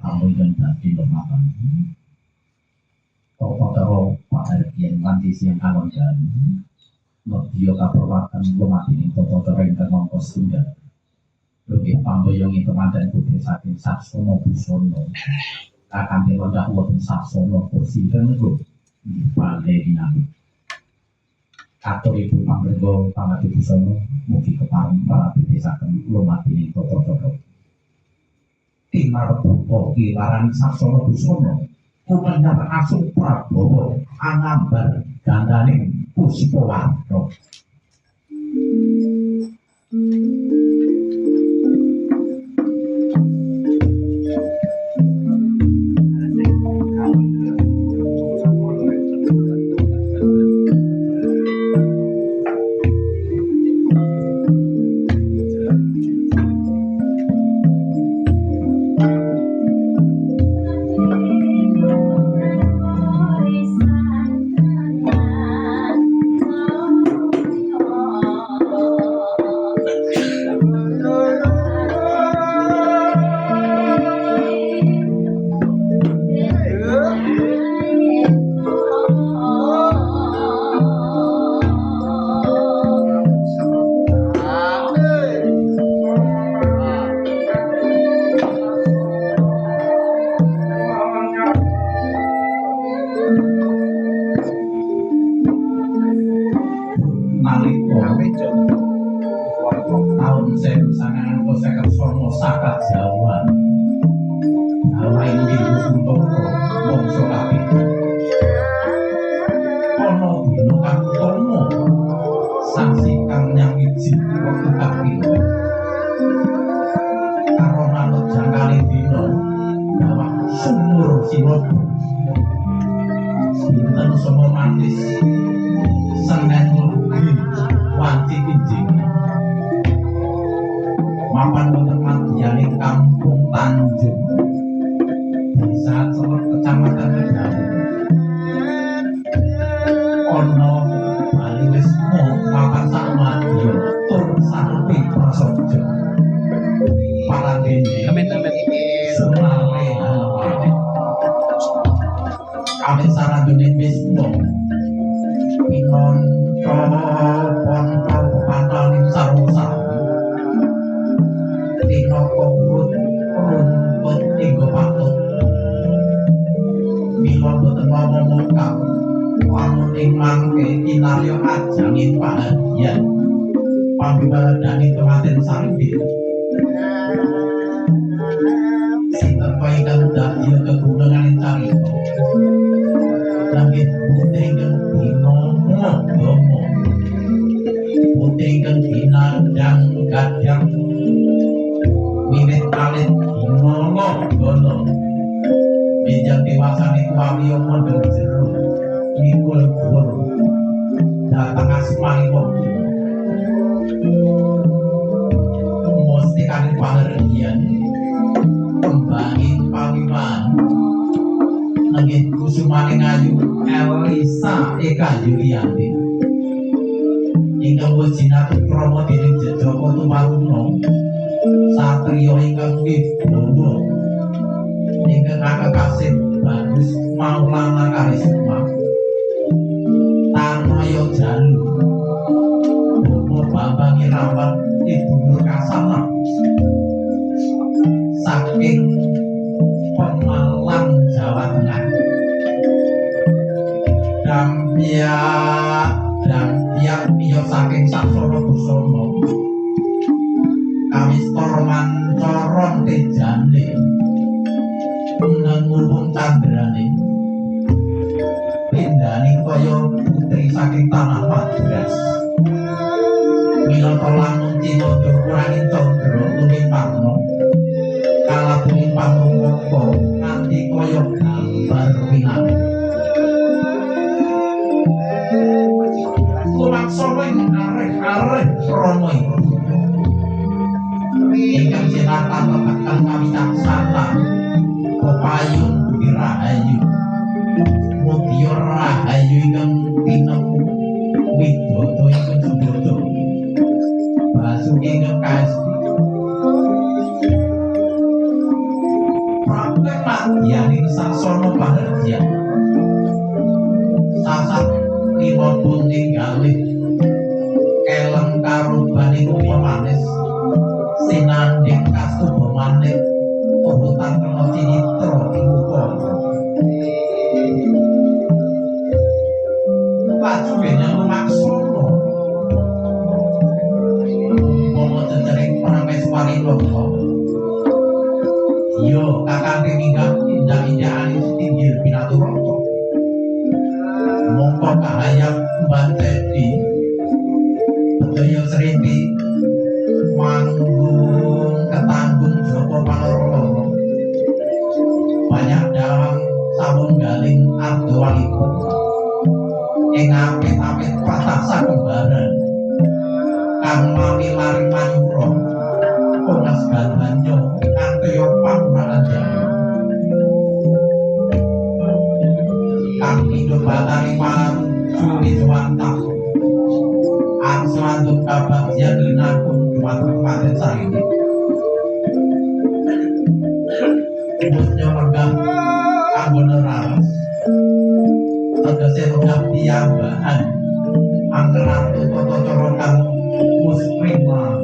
kamu yang dadi lematan tata-tata pahargyan kanthi siang kalon jan medya kaperwatan lumati ing tata-tata ingkang mangka setunggal luwih pambayang ing temanten putri saking Saksana Busana kakang lenggah wonten Saksana kursi tentu panjenengan atur ibu pangrenga pangati busana mugi kepareng para desaken lumati ing tata-tata tinarbuka kilaran Saksana Busana kumanyar asung Prabowo angambar gandaning Puspawarta. madyaning sasana pahargyan sasat lima bunting galih kelem karubaning pemanis sinanding kastuba manik urutan kena cinitra timuka laju benya lumaksana umpama cecering prameswari loka iya kakang minggah indah-indahan setinggil pinaturata mongko kahayang mbantedi Bedaya Sriti manggung ketanggung Joko Panororo banyak dalam sawunggaling ardhawalipun ing apit-apit pratasa kembaran kang mami-mari manyura Pongas Galbanyo kanthi panguranan jalu kang hidup batari maru juli jawantah angsuanduk kabagyan linakun dumateng paten sarini umutnya megah kanggo neraras tegese megah piyambakan anggeratu tata cara kang musprima